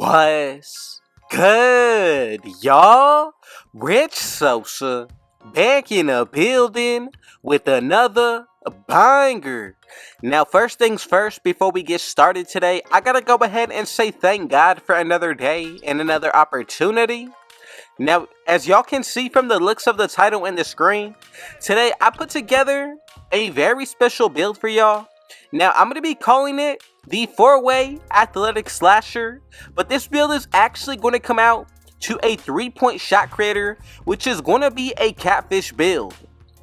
What's good, y'all? Rich Sosa back in the building with another banger. Now, first things first, before we get started today, I gotta go ahead and say thank God for another day and another opportunity. Now, as y'all can see from the looks of the title and the screen, today I put together a very special build for y'all. Now, I'm going to be calling it the 4-way athletic slasher, but this build is actually going to come out to a 3-point shot creator, which is going to be a catfish build.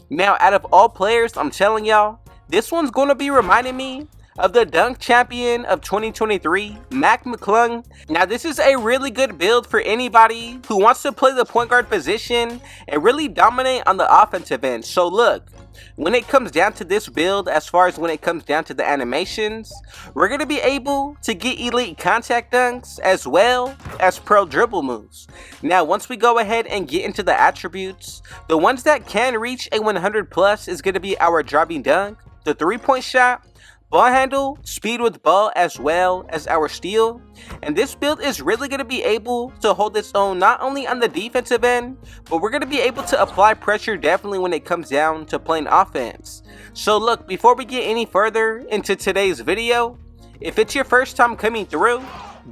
Now, out of all players, I'm telling y'all, this one's going to be reminding me of the dunk champion of 2023, Mac McClung. Now, this is a really good build for anybody who wants to play the point guard position and really dominate on the offensive end. So look, when it comes down to this build, as far as when it comes down to the animations, we're going to be able to get elite contact dunks as well as pro dribble moves. Now, once we go ahead and get into the attributes, the ones that can reach a 100 plus is going to be our driving dunk, the 3-point shot, ball handle, speed with ball, as well as our steal. And this build is really going to be able to hold its own not only on the defensive end, but we're going to be able to apply pressure definitely when it comes down to playing offense. So look, before we get any further into today's video, if it's your first time coming through,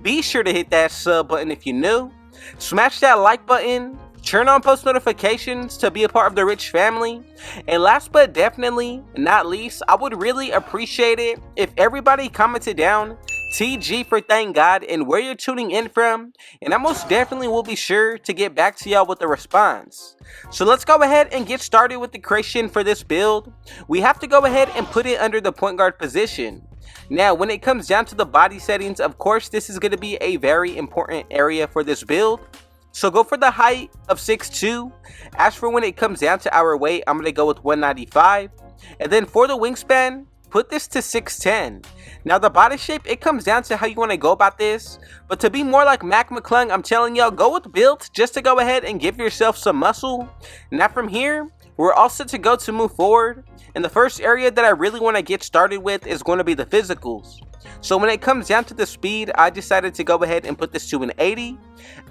be sure to hit that sub button if you're new, smash that like button, turn on post notifications to be a part of the Rich family, and last but definitely not least, I would really appreciate it if everybody commented down TG for thank God and where you're tuning in from, and I most definitely will be sure to get back to y'all with the response. So let's go ahead and get started with the creation for this build. We have to go ahead and put it under the point guard position. Now, when it comes down to the body settings, of course, this is going to be a very important area for this build. So go for the height of 6'2". As for when it comes down to our weight, I'm going to go with 195. And then for the wingspan, put this to 6'10". Now the body shape, it comes down to how you want to go about this. But to be more like Mac McClung, I'm telling y'all, go with build just to go ahead and give yourself some muscle. Now from here, we're all set to go to move forward. And the first area that I really want to get started with is going to be the physicals. So when it comes down to the speed, I decided to go ahead and put this to an 80.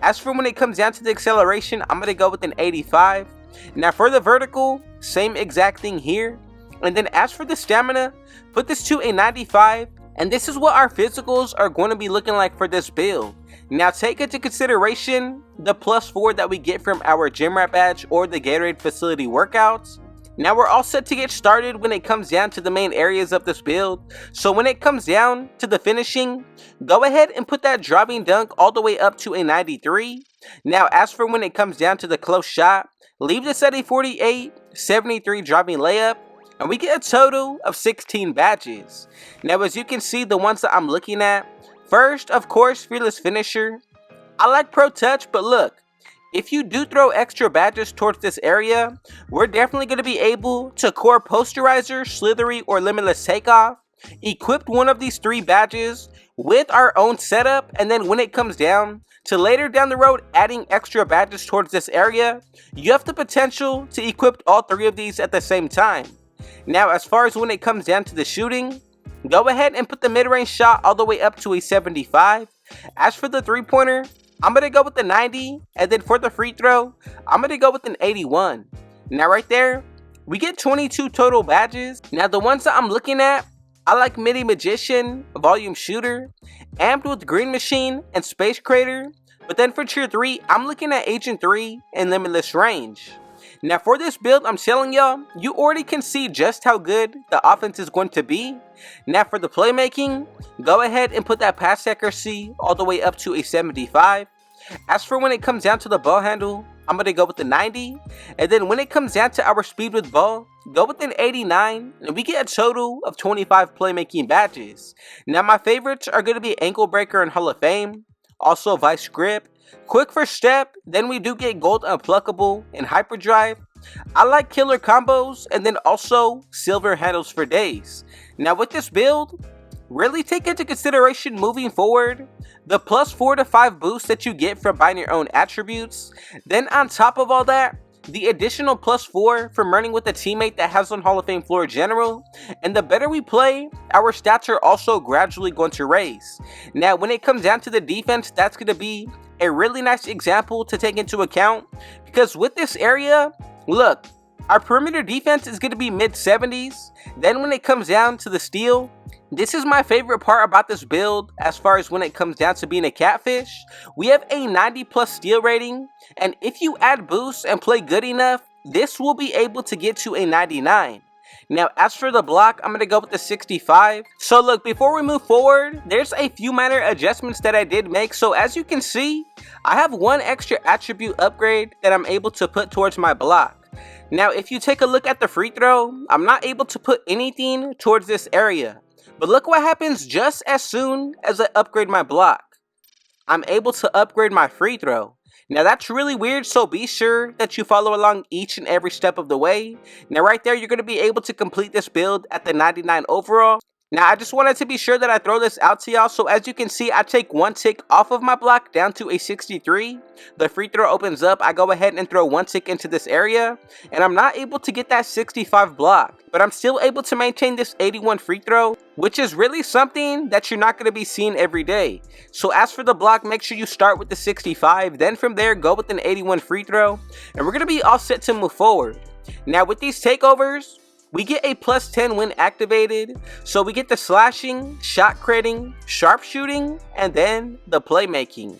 As for when it comes down to the acceleration, I'm going to go with an 85. Now for the vertical, same exact thing here. And then as for the stamina, put this to a 95. And this is what our physicals are going to be looking like for this build. Now take into consideration the +4 that we get from our gym rat badge or the Gatorade facility workouts. Now we're all set to get started when it comes down to the main areas of this build. So when it comes down to the finishing, go ahead and put that driving dunk all the way up to a 93. Now as for when it comes down to the close shot, leave this at a 48, 73 driving layup, and we get a total of 16 badges. Now as you can see, the ones that I'm looking at, first, of course, fearless finisher. I like pro touch, but look, if you do throw extra badges towards this area, we're definitely going to be able to core posterizer, slithery, or limitless takeoff, equip one of these 3 badges with our own setup, and then when it comes down to later down the road adding extra badges towards this area, you have the potential to equip all 3 of these at the same time. Now as far as when it comes down to the shooting, go ahead and put the mid-range shot all the way up to a 75. As for the 3-pointer, I'm going to go with the 90, and then for the free throw, I'm going to go with an 81. Now right there, we get 22 total badges. Now the ones that I'm looking at, I like Midi Magician, Volume Shooter, Amped with Green Machine, and Space Crater. But then for tier 3, I'm looking at Agent 3 and Limitless Range. Now for this build, I'm telling y'all, you already can see just how good the offense is going to be. Now for the playmaking, go ahead and put that pass accuracy all the way up to a 75. As for when it comes down to the ball handle, I'm going to go with the 90. And then when it comes down to our speed with ball, go with an 89. And we get a total of 25 playmaking badges. Now my favorites are going to be Ankle Breaker and Hall of Fame. Also Vice Grip. Quick First Step, then we do get Gold Unpluckable and Hyperdrive. I like Killer Combos, and then also Silver Handles for Days. Now with this build, really take into consideration moving forward the +4 to 5 boost that you get from buying your own attributes. Then on top of all that, the additional +4 from running with a teammate that has on Hall of Fame floor general, and the better we play, our stats are also gradually going to raise. Now when it comes down to the defense, that's going to be a really nice example to take into account, because with this area, look, our perimeter defense is going to be mid-70s. Then when it comes down to the steal, this is my favorite part about this build as far as when it comes down to being a catfish. We have a 90+ steal rating, and if you add boosts and play good enough, this will be able to get to a 99. Now as for the block, I'm going to go with the 65. So look, before we move forward, there's a few minor adjustments that I did make. So as you can see, I have one extra attribute upgrade that I'm able to put towards my block. Now if you take a look at the free throw, I'm not able to put anything towards this area. But look what happens just as soon as I upgrade my block. I'm able to upgrade my free throw. Now that's really weird, so be sure that you follow along each and every step of the way. Now right there, you're going to be able to complete this build at the 99 overall. Now I just wanted to be sure that I throw this out to y'all. So as you can see, I take one tick off of my block down to a 63. The free throw opens up. I go ahead and throw one tick into this area, and I'm not able to get that 65 block, but I'm still able to maintain this 81 free throw, which is really something that you're not going to be seeing every day. So as for the block, make sure you start with the 65, then from there go with an 81 free throw, and we're going to be all set to move forward. Now with these takeovers, we get a +10 when activated, so we get the slashing, shot creating, sharpshooting, and then the playmaking.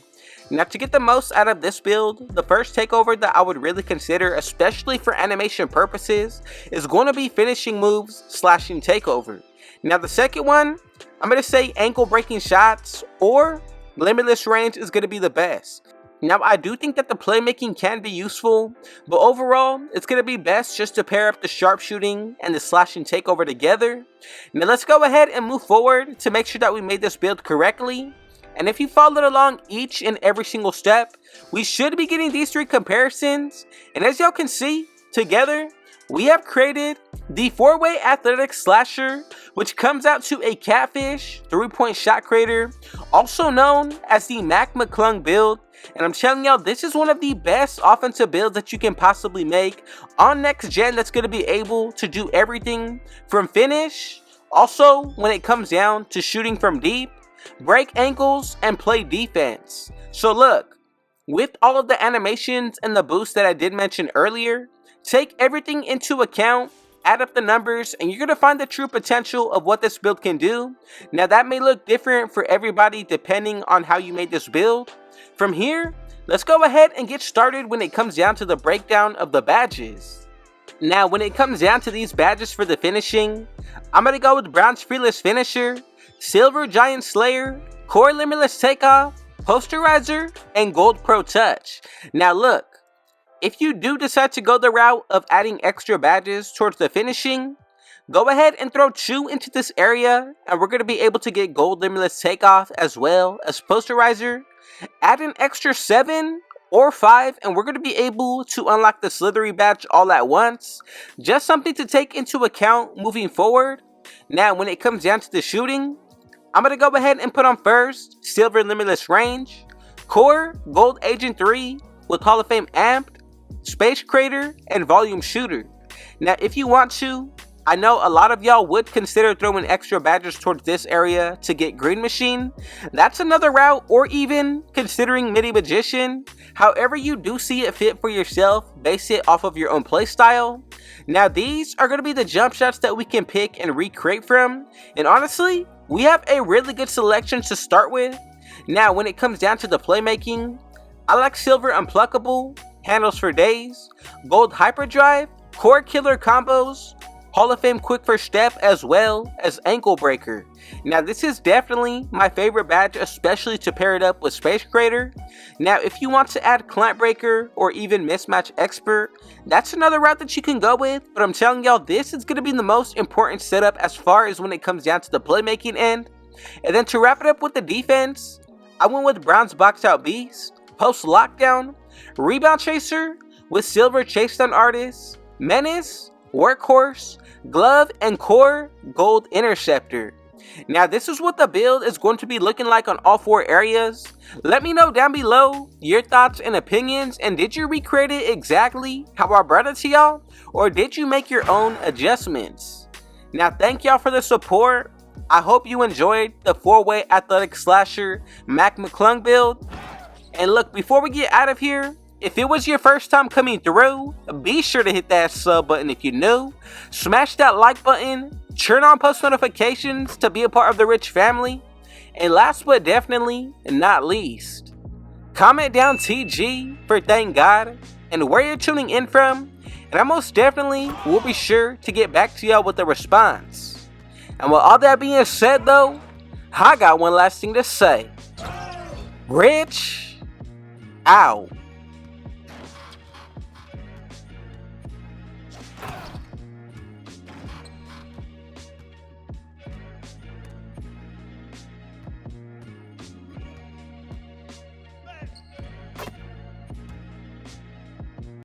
Now to get the most out of this build, the first takeover that I would really consider, especially for animation purposes, is going to be finishing moves slashing takeover. Now the second one, I'm going to say ankle breaking shots or limitless range is going to be the best. Now I do think that the playmaking can be useful, but overall it's going to be best just to pair up the sharpshooting and the slashing takeover together. Now let's go ahead and move forward to make sure that we made this build correctly. And if you followed along each and every single step, we should be getting these 3 comparisons. And as y'all can see, together we have created the 4-way athletic slasher, which comes out to a catfish 3-point shot creator, also known as the Mac McClung build. And I'm telling y'all, this is one of the best offensive builds that you can possibly make on next gen, that's going to be able to do everything from finish, also when it comes down to shooting from deep, break ankles, and play defense. So look, with all of the animations and the boosts that I did mention earlier, take everything into account, add up the numbers, and you're going to find the true potential of what this build can do. Now that may look different for everybody depending on how you made this build. From here, let's go ahead and get started when it comes down to the breakdown of the badges. Now when it comes down to these badges for the finishing, I'm going to go with Bronze Fearless Finisher, Silver Giant Slayer, Core Limitless Takeoff, Posterizer, and Gold Pro Touch. Now look, if you do decide to go the route of adding extra badges towards the finishing, go ahead and throw 2 into this area, and we're going to be able to get Gold Limitless Takeoff as well as Posterizer. Add an extra 7 or 5, and we're going to be able to unlock the Slithery badge all at once. Just something to take into account moving forward. Now when it comes down to the shooting, I'm going to go ahead and put on first Silver Limitless Range, Core Gold Agent 3 with Hall of Fame Amped, Space Crater, and Volume Shooter. Now if you want to, I know a lot of y'all would consider throwing extra badges towards this area to get Green Machine. That's another route, or even considering Midi Magician. However you do see it fit for yourself, base it off of your own playstyle. Now these are going to be the jump shots that we can pick and recreate from. And honestly, we have a really good selection to start with. Now when it comes down to the playmaking, I like Silver Unpluckable, Handles for Days, Gold Hyperdrive, Core Killer Combos, Hall of Fame Quick First Step, as well as Ankle Breaker. Now this is definitely my favorite badge, especially to pair it up with Space Crater. Now if you want to add Clamp Breaker or even Mismatch Expert, that's another route that you can go with, but I'm telling y'all, this is going to be the most important setup as far as when it comes down to the playmaking end. And then to wrap it up with the defense, I went with Bronze Box Out Beast, Post Lockdown, Rebound Chaser with Silver Chase Down Artist, Menace, Workhorse, Glove, and Core Gold Interceptor. Now this is what the build is going to be looking like on all 4 areas. Let me know down below your thoughts and opinions, and did you recreate it exactly how I brought it to y'all, or did you make your own adjustments? Now thank y'all for the support. I hope you enjoyed the 4-way athletic slasher Mac McClung build. And look, before we get out of here, if it was your first time coming through, be sure to hit that sub button if you're new, smash that like button, turn on post notifications to be a part of the Rich family, and last but definitely not least, comment down TG for thank God and where you're tuning in from, and I most definitely will be sure to get back to y'all with a response. And with all that being said though, I got one last thing to say. Rich out.